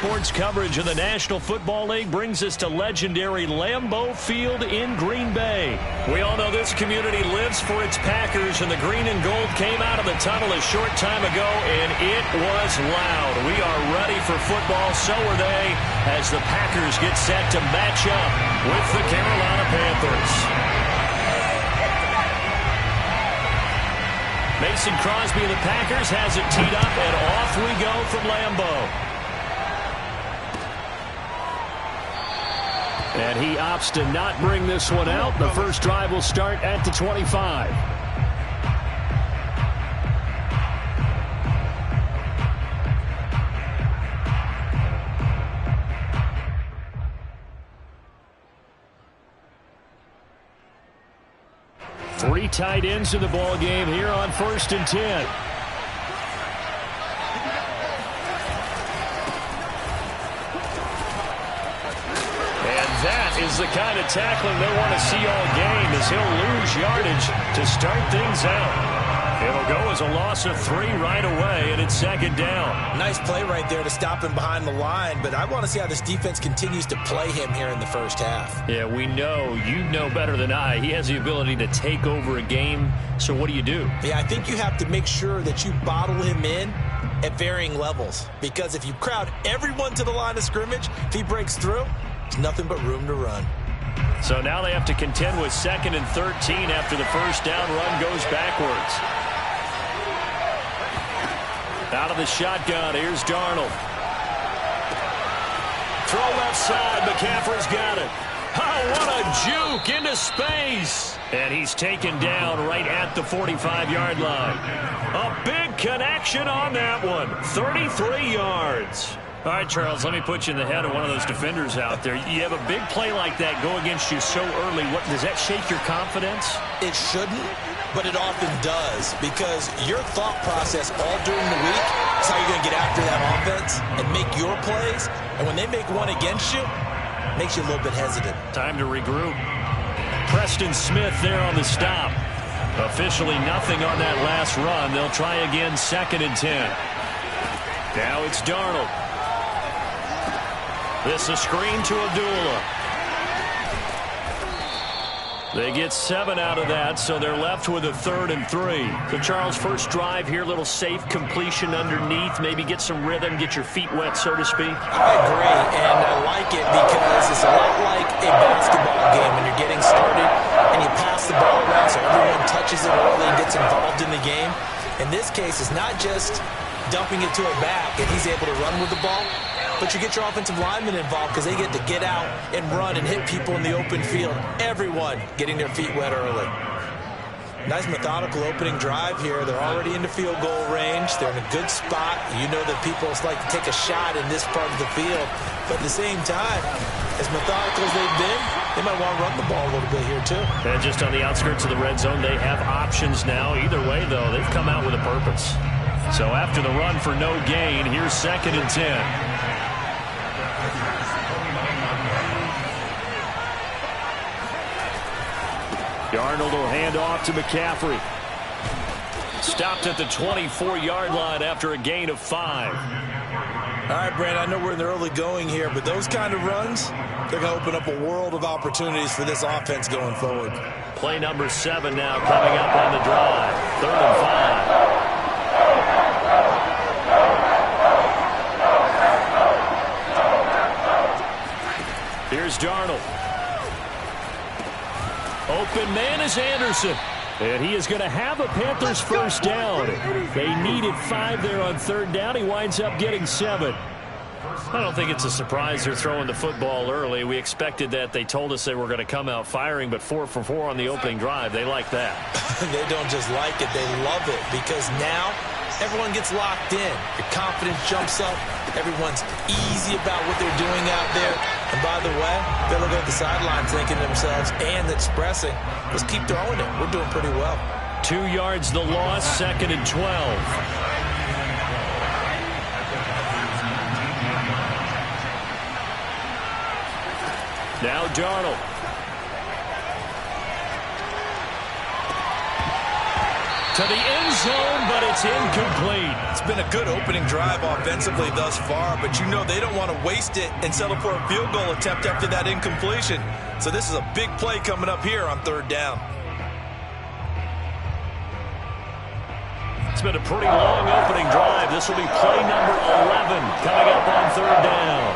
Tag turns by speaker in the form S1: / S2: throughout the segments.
S1: sports coverage of the National Football League brings us to legendary Lambeau Field in Green Bay. We all know this community lives for its Packers, and the green and gold came out of the tunnel a short time ago, and it was loud. We are ready for football, so are they, as the Packers get set to match up with the Carolina Panthers. Mason Crosby of the Packers has it teed up, and off we go from Lambeau. And he opts to not bring this one out. The first drive will start at the 25. Three tight ends in the ball game here on 1st and 10. And that is the kind of tackling they want to see all game, as he'll lose yardage to start things out. It'll go as a loss of 3 right away, and it's 2nd down.
S2: Nice play right there to stop him behind the line, but I want to see how this defense continues to play him here in the first half.
S1: Yeah, we know, you know better than I, he has the ability to take over a game, so what do you do?
S2: Yeah, I think you have to make sure that you bottle him in at varying levels, because if you crowd everyone to the line of scrimmage, if he breaks through, there's nothing but room to run.
S1: So now they have to contend with 2nd and 13 after the first down run goes backwards. Out of the shotgun, here's Darnold. Throw left side, McCaffrey's got it. Oh, what a juke into space. And he's taken down right at the 45-yard line. A big connection on that one. 33 yards. All right, Charles, let me put you in the head of one of those defenders out there. You have a big play like that go against you so early. What, does that shake your confidence?
S2: It shouldn't, but it often does, because your thought process all during the week is how you're going to get after that offense and make your plays. And when they make one against you, it makes you a little bit hesitant. Time to regroup. Preston Smith there on the stop. Officially nothing on that last run. They'll try again, 2nd and 10. Now it's Darnold. This a screen to Abdullah. They get 7 out of that, so they're left with a 3rd and 3. So, Charles, first drive here, little safe completion underneath. Maybe get some rhythm, get your feet wet, so to speak. I agree, and I like it because it's a lot like a basketball game when you're getting started and you pass the ball around so everyone touches it early and gets involved in the game. In this case, it's not just dumping it to a back and he's able to run with the ball, but you get your offensive linemen involved because they get to get out and run and hit people in the open field. Everyone getting their feet wet early. Nice methodical opening drive here. They're already into field goal range. They're in a good spot. You know that people like to take a shot in this part of the field. But at the same time, as methodical as they've been, they might want to run the ball a little bit here too.
S1: And just on the outskirts of the red zone, they have options now. Either way, though, they've come out with a purpose. So after the run for no gain, here's 2nd and 10. Darnold will hand off to McCaffrey. Stopped at the 24-yard line after a gain of 5.
S2: All right, Brand, I know we're in the early going here, but those kind of runs, they're going to open up a world of opportunities for this offense going forward.
S1: Play number 7 now coming up on the drive. 3rd and 5. Here's Darnold. Open man is Anderson. And he is going to have a Panthers first down. They needed 5 there on 3rd down. He winds up getting 7. I don't think it's a surprise they're throwing the football early. We expected that. They told us they were going to come out firing, but 4 for 4 on the opening drive. They like that.
S2: They don't just like it. They love it, because now everyone gets locked in. Your confidence jumps up. Everyone's easy about what they're doing out there. And by the way, they're looking at the sidelines thinking to themselves and expressing, let's keep throwing it. We're doing pretty well.
S1: 2 yards the loss, 2nd and 12. Now Darnold. To the end zone, but it's incomplete.
S3: It's been a good opening drive offensively thus far, but you know they don't want to waste it and settle for a field goal attempt after that incompletion. So this is a big play coming up here on third down.
S1: It's been a pretty long opening drive. This will be play number 11 coming up on third down.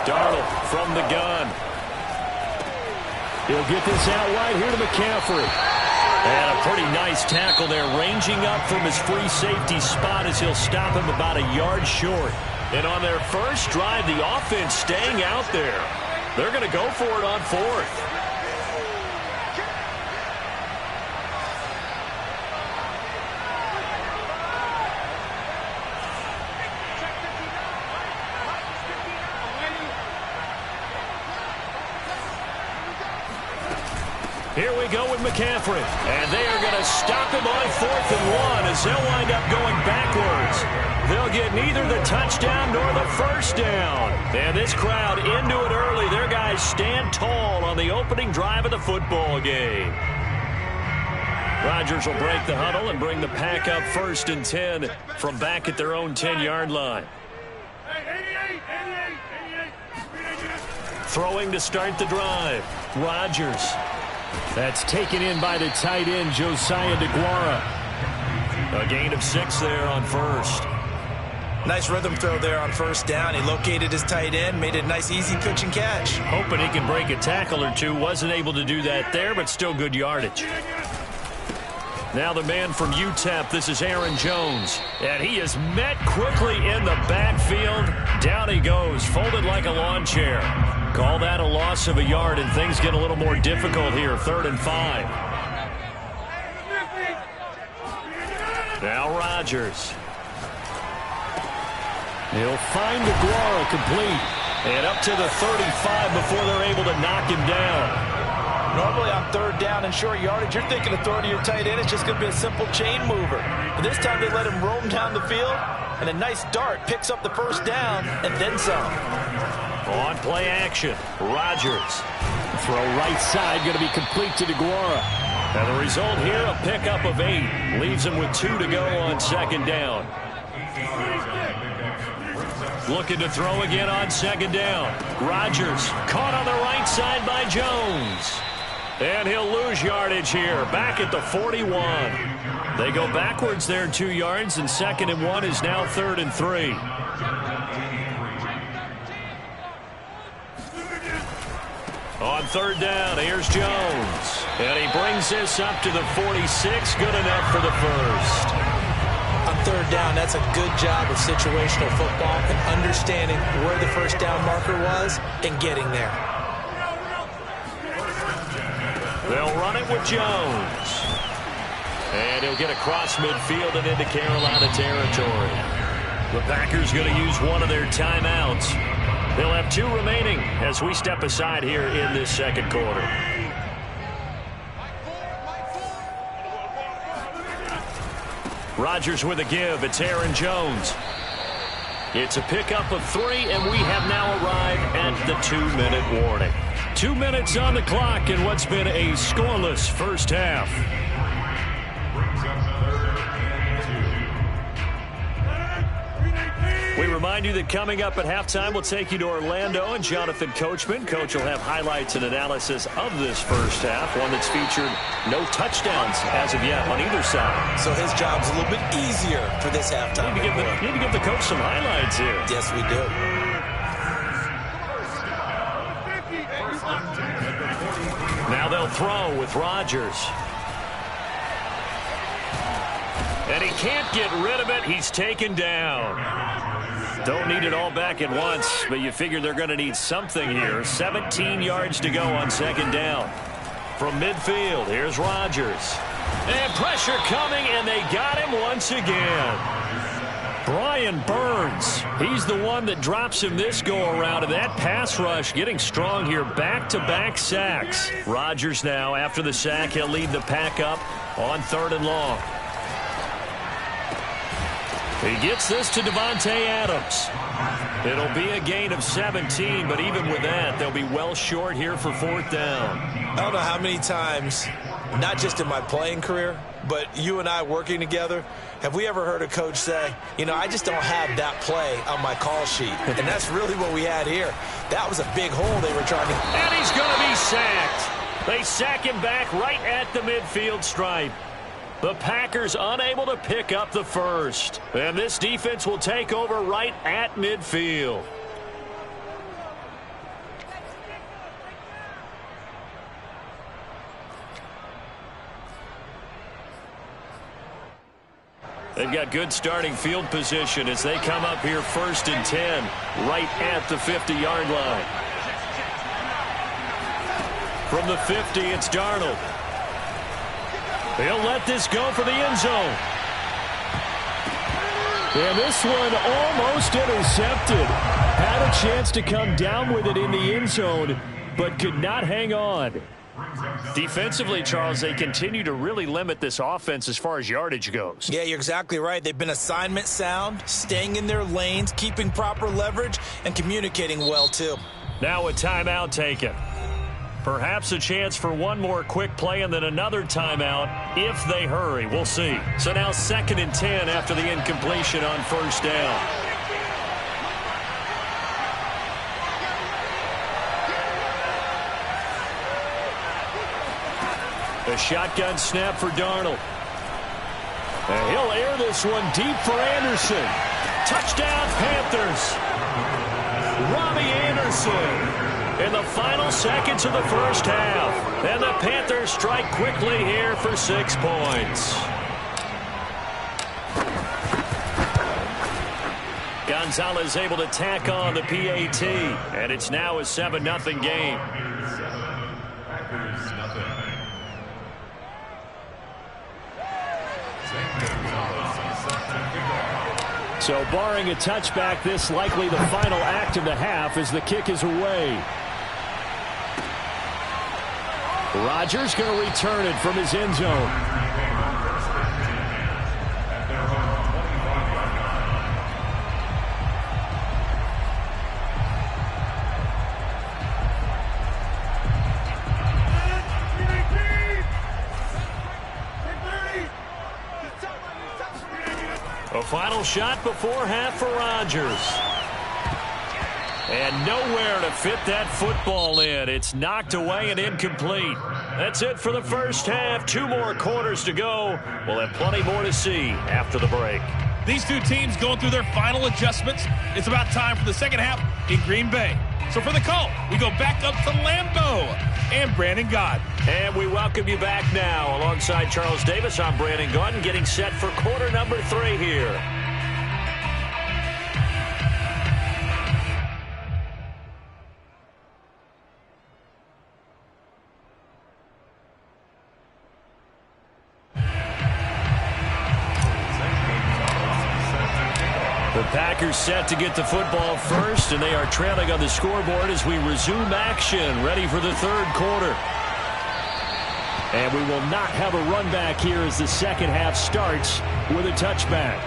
S1: Darnold from the gun. He'll get this out wide here to McCaffrey. And a pretty nice tackle there, ranging up from his free safety spot as he'll stop him about a yard short. And on their first drive, the offense staying out there. They're going to go for it on fourth. Here we go with McCaffrey. And they are going to stop him on 4th and 1 as they'll wind up going backwards. They'll get neither the touchdown nor the first down. And this crowd into it early. Their guys stand tall on the opening drive of the football game. Rodgers will break the huddle and bring the pack up 1st and 10 from back at their own 10-yard line. Throwing to start the drive. Rodgers. That's taken in by the tight end, Josiah DeGuara. A gain of 6 there on first.
S3: Nice rhythm throw there on first down. He located his tight end, made it a nice, easy pitch and catch.
S1: Hoping he can break a tackle or two. Wasn't able to do that there, but still good yardage. Now the man from UTEP, this is Aaron Jones. And he is met quickly in the backfield. Down he goes, folded like a lawn chair. Call that a loss of a yard, and things get a little more difficult here, 3rd and 5. Now Rodgers. He'll find DeGuara complete. And up to the 35 before they're able to knock him down.
S3: Normally on third down and short yardage, you're thinking of throwing to your tight end. It's just going to be a simple chain mover. But this time they let him roam down the field, and a nice dart picks up the first down and then some.
S1: On play action, Rodgers. Throw right side, going to be complete to DeGuara. And the result here, a pickup of 8. Leaves him with 2 to go on 2nd down. Looking to throw again on 2nd down. Rodgers caught on the right side by Jones. And he'll lose yardage here, back at the 41. They go backwards there 2 yards, and 2nd and 1 is now 3rd and 3. On 3rd down, here's Jones. And he brings this up to the 46, good enough for the first.
S3: On 3rd down, that's a good job of situational football and understanding where the first down marker was and getting there.
S1: They'll run it with Jones. And he'll get across midfield and into Carolina territory. The Packers going to use one of their timeouts. They'll have 2 remaining as we step aside here in this 2nd quarter. Rodgers with a give. It's Aaron Jones. It's a pickup of 3, and we have now arrived at the 2-minute warning. 2 minutes on the clock in what's been a scoreless first half. We remind you that coming up at halftime, we'll take you to Orlando and Jonathan Coachman. Coach will have highlights and analysis of this first half, one that's featured no touchdowns as of yet on either side.
S3: So his job's a little bit easier for this halftime.
S1: You need to give the coach some highlights here.
S3: Yes, we do.
S1: Now they'll throw with Rodgers. And he can't get rid of it. He's taken down. Don't need it all back at once, but you figure they're going to need something here. 17 yards to go on 2nd down. From midfield, here's Rodgers. And pressure coming, and they got him once again. Brian Burns, he's the one that drops him this go-around, and that pass rush getting strong here. Back-to-back sacks. Rodgers now, after the sack, he'll lead the pack up on 3rd and long. He gets this to Devontae Adams. It'll be a gain of 17, but even with that, they'll be well short here for 4th down.
S3: I don't know how many times not just in my playing career, but you and I working together, have we ever heard a coach say, you know, I just don't have that play on my call sheet? And that's really what we had here. That was a big hole they were trying to...
S1: And he's going to be sacked. They sack him back right at the midfield stripe. The Packers unable to pick up the first. And this defense will take over right at midfield. They've got good starting field position as they come up here 1st and 10, right at the 50-yard line. From the 50, it's Darnold. He'll let this go for the end zone. And this one almost intercepted. Had a chance to come down with it in the end zone, but could not hang on. Defensively, Charles, they continue to really limit this offense as far as yardage goes.
S3: Yeah, you're exactly right. They've been assignment sound, staying in their lanes, keeping proper leverage, and communicating well, too.
S1: Now a timeout taken. Perhaps a chance for one more quick play and then another timeout if they hurry. We'll see. So now 2nd and 10 after the incompletion on 1st down. A shotgun snap for Darnold. And he'll air this one deep for Anderson. Touchdown, Panthers. Robbie Anderson in the final seconds of the first half. And the Panthers strike quickly here for 6 points. Gonzalez able to tack on the PAT. And it's now a 7-0 game. So barring a touchback, this likely the final act of the half as the kick is away. Rodgers going to return it from his end zone. A final shot before half for Rodgers. And nowhere to fit that football in. It's knocked away and incomplete. That's it for the first half. 2 more quarters to go. We'll have plenty more to see after the break.
S4: These two teams going through their final adjustments. It's about time for the second half in Green Bay. So for the call, we go back up to Lambeau and Brandon Gaudin.
S1: And we welcome you back now. Alongside Charles Davis, I'm Brandon Gaudin, getting set for quarter number 3 here. The Packers set to get the football first, and they are trailing on the scoreboard as we resume action, ready for the 3rd quarter. And we will not have a run back here as the second half starts with a touchback.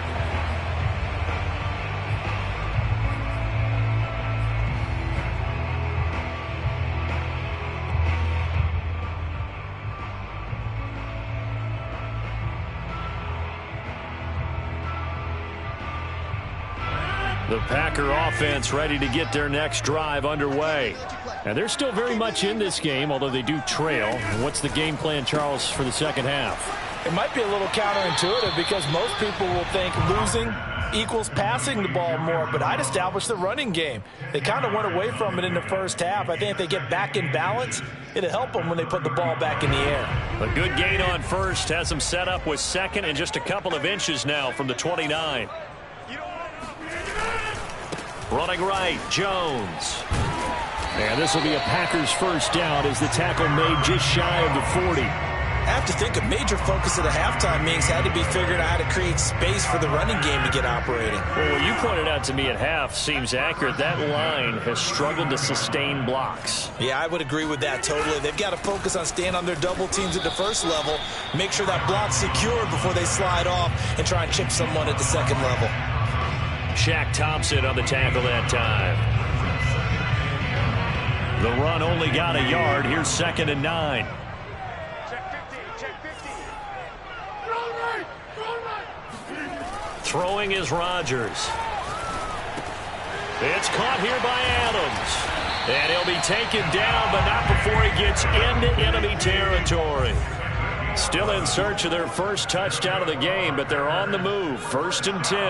S1: The Packer offense ready to get their next drive underway. And they're still very much in this game, although they do trail. And what's the game plan, Charles, for the second half?
S3: It might be a little counterintuitive because most people will think losing equals passing the ball more, but I'd establish the running game. They kind of went away from it in the first half. I think if they get back in balance, it'll help them when they put the ball back in the air.
S1: A good gain on first has them set up with 2nd and just a couple of inches now from the 29. Running right, Jones. And this will be a Packers first down as the tackle made just shy of the 40.
S3: I have to think a major focus of the halftime meetings had to be figuring out how to create space for the running game to get operating.
S1: Well, what you pointed out to me at half seems accurate. That line has struggled to sustain blocks.
S3: Yeah, I would agree with that totally. They've got to focus on staying on their double teams at the first level, make sure that block's secured before they slide off and try and chip someone at the second level.
S1: Shaq Thompson on the tackle that time. The run only got a yard. Here's 2nd and 9. Throwing is Rodgers. It's caught here by Adams. And he'll be taken down, but not before he gets into enemy territory. Still in search of their first touchdown of the game, but they're on the move. 1st and 10.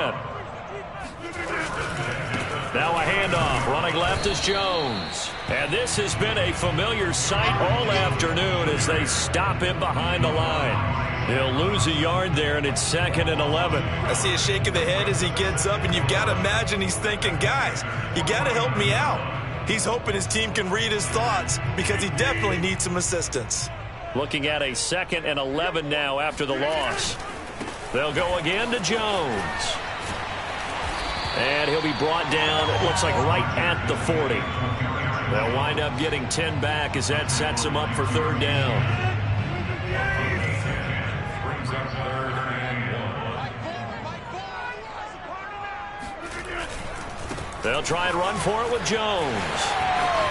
S1: Now a handoff. Running left is Jones. And this has been a familiar sight all afternoon as they stop him behind the line. He'll lose a yard there, and it's 2nd and 11.
S3: I see a shake of the head as he gets up, and you've got to imagine he's thinking, guys, you got to help me out. He's hoping his team can read his thoughts because he definitely needs some assistance.
S1: Looking at a 2nd and 11 now after the loss. They'll go again to Jones. And he'll be brought down, it looks like right at the 40. They'll wind up getting 10 back as that sets him up for 3rd down. They'll try and run for it with Jones.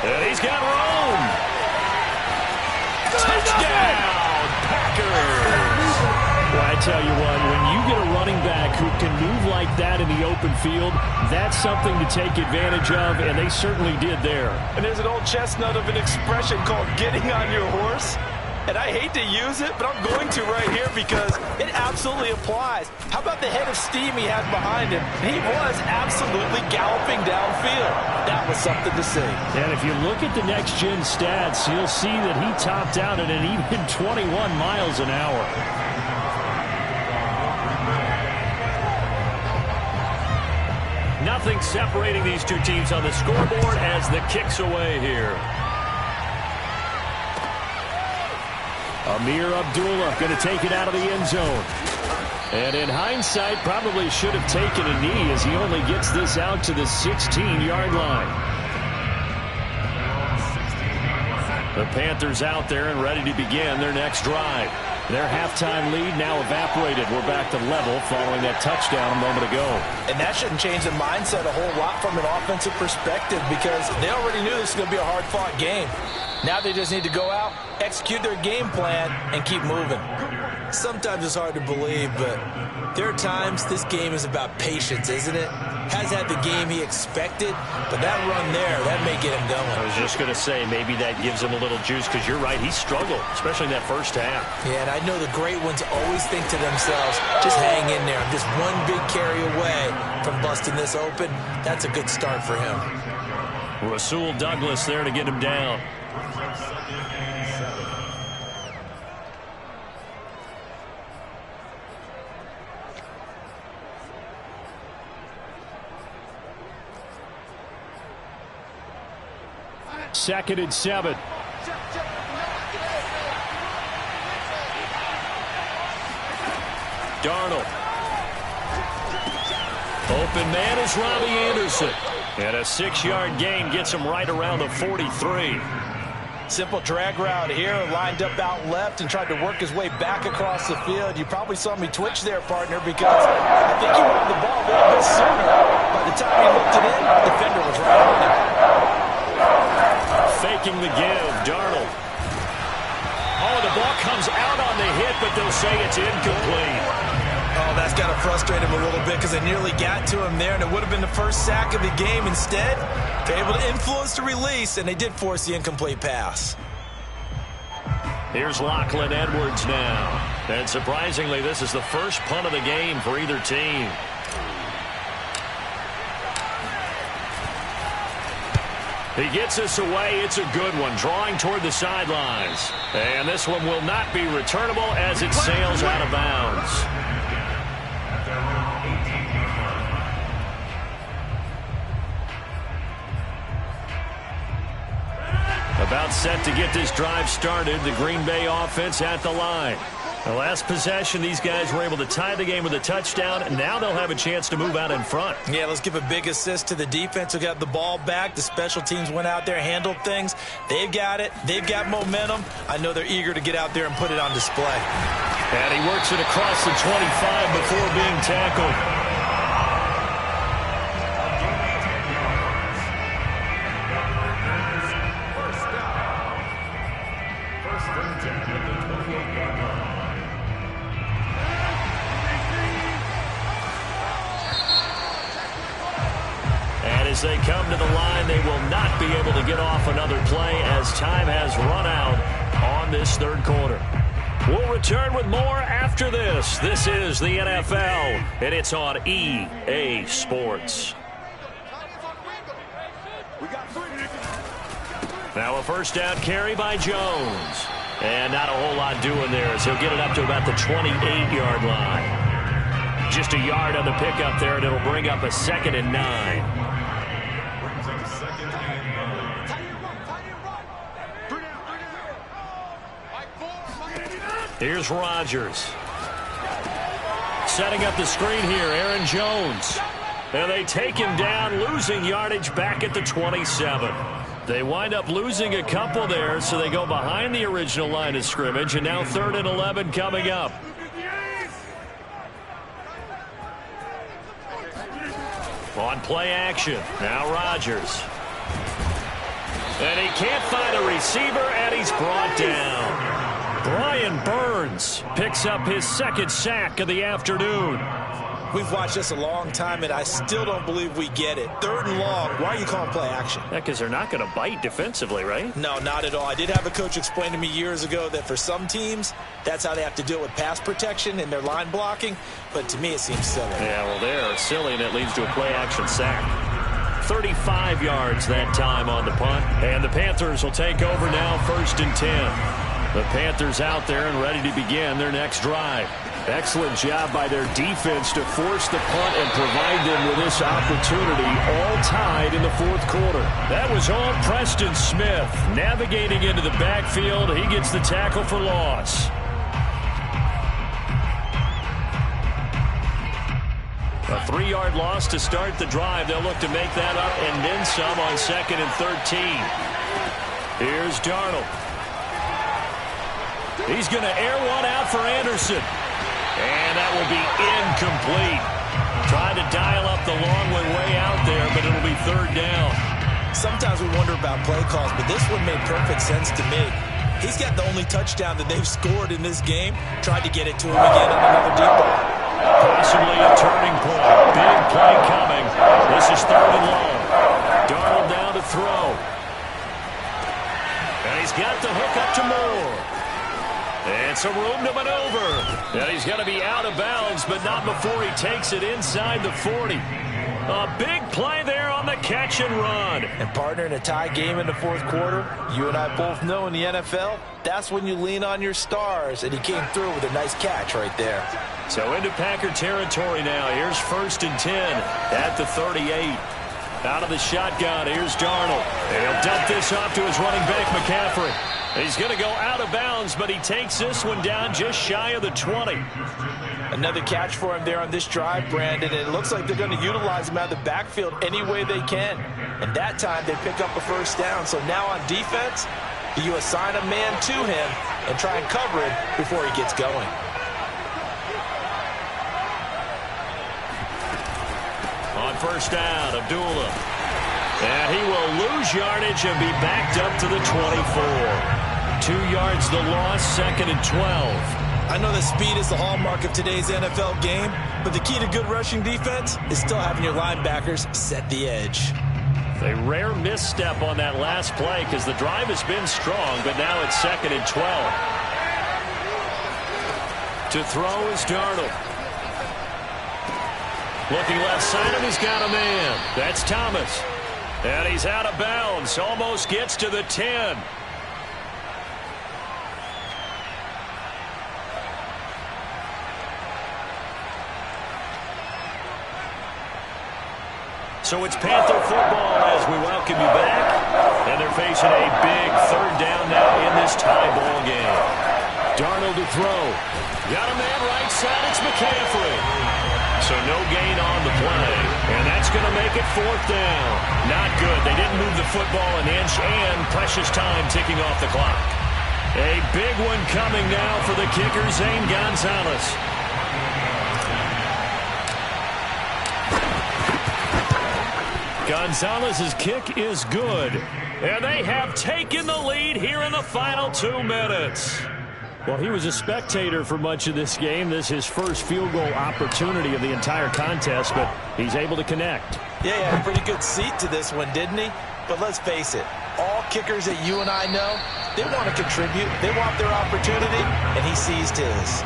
S1: And he's got room. Touchdown, Packers.
S2: Well, I tell you what, when you get a running back who can move like that in the open field, that's something to take advantage of, and they certainly did there.
S3: And there's an old chestnut of an expression called getting on your horse. And I hate to use it, but I'm going to right here because it absolutely applies. How about the head of steam he had behind him? He was absolutely galloping downfield. That was something to see.
S2: And if you look at the next-gen stats, you'll see that he topped out at an even 21 miles an hour.
S1: Nothing separating these two teams on the scoreboard as the kick's away here.
S2: Amir Abdullah going to take it out of the end zone. And in hindsight, probably should have taken a knee as he only gets this out to the 16-yard line. The Panthers out there and ready to begin their next drive. Their halftime lead now evaporated. We're back to level following that touchdown a moment ago.
S3: And that shouldn't change the mindset a whole lot from an offensive perspective because they already knew this was going to be a hard-fought game. Now they just need to go out, execute their game plan, and keep moving. Sometimes it's hard to believe, but there are times this game is about patience, isn't it? Has had the game he expected, but that run there, that may get him going.
S1: I was just going to say, maybe that gives him a little juice because you're right, he struggled, especially in that first half.
S3: Yeah, and I know the great ones always think to themselves, just hang in there. I'm just one big carry away from busting this open. That's a good start for him.
S1: Rasul Douglas there to get him down.
S2: Second and 7.
S1: Darnold. Open man is Robbie Anderson. And a 6-yard gain gets him right around the 43.
S3: Simple drag route here, lined up out left and tried to work his way back across the field. You probably saw me twitch there, partner, because I think he wanted the ball a little bit sooner. By the time he looked it in, the defender was right on him.
S1: Faking the give, Darnold. Oh, the ball comes out on the hit, but they'll say it's incomplete.
S3: Oh, that's got to frustrate him a little bit because they nearly got to him there, and it would have been the first sack of the game. Instead, they're able to influence the release, and they did force the incomplete pass.
S1: Here's Lachlan Edwards now. And surprisingly, this is the first punt of the game for either team. He gets us away. It's a good one, drawing toward the sidelines. And this one will not be returnable as it sails out of bounds. About set to get this drive started. The Green Bay offense at the line. The last possession, these guys were able to tie the game with a touchdown, and now they'll have a chance to move out in front.
S3: Yeah, let's give a big assist to the defense who got the ball back. The special teams went out there, handled things. They've got it. They've got momentum. I know they're eager to get out there and put it on display.
S1: And he works it across the 25 before being tackled. they come to the line, they will not be able to get off another play as time has run out on this third quarter. We'll return with more after this. This is the NFL, and it's on EA Sports. Now a first down carry by Jones. And not a whole lot doing there as he'll get it up to about the 28-yard line. Just a yard on the pickup there, and it'll bring up a 2nd and 9. Here's Rodgers. Setting up the screen here, Aaron Jones. And they take him down, losing yardage back at the 27. They wind up losing a couple there, so they go behind the original line of scrimmage, and now 3rd and 11 coming up. On play action, now Rodgers. And he can't find a receiver, and he's brought down. Brian Burns picks up his 2nd sack of the afternoon.
S3: We've watched this a long time, and I still don't believe we get it. 3rd and long. Why are you calling play action?
S1: Yeah, because they're not going to bite defensively, right?
S3: No, not at all. I did have a coach explain to me years ago that for some teams, that's how they have to deal with pass protection and their line blocking. But to me, it seems silly.
S1: Yeah, well, they're silly, and it leads to a play action sack. 35 yards that time on the punt. And the Panthers will take over now, 1st and 10. The Panthers out there and ready to begin their next drive. Excellent job by their defense to force the punt and provide them with this opportunity, all tied in the 4th quarter. That was all Preston Smith navigating into the backfield. He gets the tackle for loss. A 3-yard loss to start the drive. They'll look to make that up and then some on 2nd and 13. Here's Darnold. He's going to air one out for Anderson. And that will be incomplete. Trying to dial up the long one way out there, but it'll be 3rd down.
S3: Sometimes we wonder about play calls, but this one made perfect sense to me. He's got the only touchdown that they've scored in this game. Tried to get it to him again on another deep ball.
S1: Possibly a turning point. Big play coming. This is 3rd and long. Darnold down to throw. And he's got the hook up to Moore. And some room to maneuver. And he's going to be out of bounds, but not before he takes it inside the 40. A big play there on the catch and run.
S3: And partner, in a tie game in the 4th quarter, you and I both know in the NFL, that's when you lean on your stars. And he came through with a nice catch right there.
S1: So into Packer territory now. Here's 1st and 10 at the 38. Out of the shotgun, here's Darnold. And he'll dump this off to his running back, McCaffrey. He's going to go out of bounds, but he takes this one down just shy of the 20.
S3: Another catch for him there on this drive, Brandon, and it looks like they're going to utilize him out of the backfield any way they can. And that time, they pick up a 1st down. So now on defense, you assign a man to him and try and cover it before he gets going.
S1: On 1st down, Abdullah. And he will lose yardage and be backed up to the 24. 2 yards the loss, 2nd and 12.
S3: I know that speed is the hallmark of today's NFL game, but the key to good rushing defense is still having your linebackers set the edge.
S1: A rare misstep on that last play because the drive has been strong, but now it's 2nd and 12. To throw is Darnold. Looking left side of him, he's got a man. That's Thomas. And he's out of bounds, almost gets to the 10. So it's Panther football as we welcome you back. And they're facing a big 3rd down now in this tie ball game. Darnold to throw. Got a man right side, it's McCaffrey. So no gain on the play. And that's going to make it 4th down. Not good. They didn't move the football an inch, and precious time ticking off the clock. A big one coming now for the kicker, Zane Gonzalez. Gonzalez's kick is good. And they have taken the lead here in the final 2 minutes. Well, he was a spectator for much of this game. This is his first field goal opportunity of the entire contest, but he's able to connect.
S3: Yeah, he had a pretty good seat to this one, didn't he? But let's face it, all kickers that you and I know, they want to contribute. They want their opportunity, and he seized his.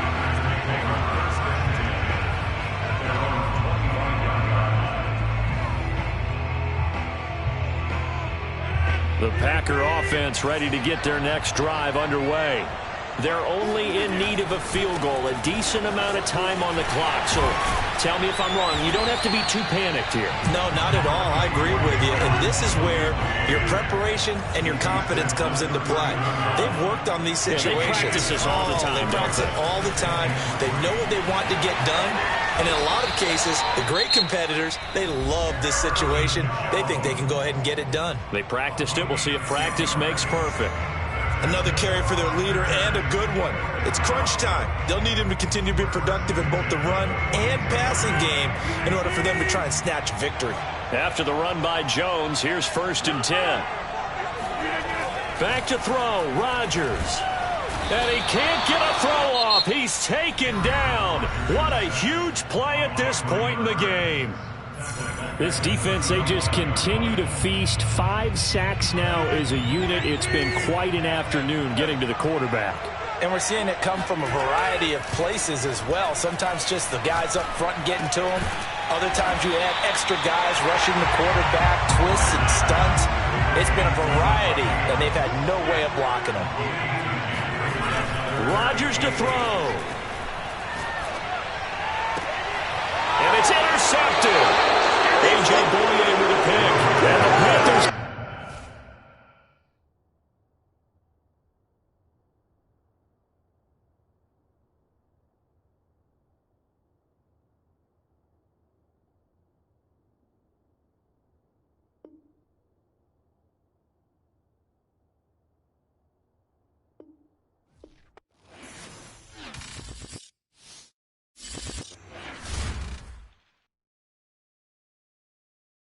S1: The Packer offense ready to get their next drive underway. They're only in need of a field goal, a decent amount of time on the clock. So tell me if I'm wrong. You don't have to be too panicked here.
S3: No, not at all. I agree with you. And this is where your preparation and your confidence comes into play. They've worked on these situations.
S1: Yeah, they practice this all the time.
S3: They practice it all the time. They know what they want to get done. And in a lot of cases, the great competitors, they love this situation. They think they can go ahead and get it done.
S1: They practiced it. We'll see if practice makes perfect.
S3: Another carry for their leader, and a good one. It's crunch time. They'll need him to continue to be productive in both the run and passing game in order for them to try and snatch victory.
S1: After the run by Jones, here's 1st and 10. Back to throw, Rodgers. And he can't get a throw off. He's taken down. What a huge play at this point in the game.
S2: This defense, they just continue to feast. 5 sacks now as a unit. It's been quite an afternoon getting to the quarterback.
S3: And we're seeing it come from a variety of places as well. Sometimes just the guys up front and getting to him. Other times you add extra guys rushing the quarterback, twists and stunts. It's been a variety, and they've had no way of blocking him.
S1: Rodgers to throw.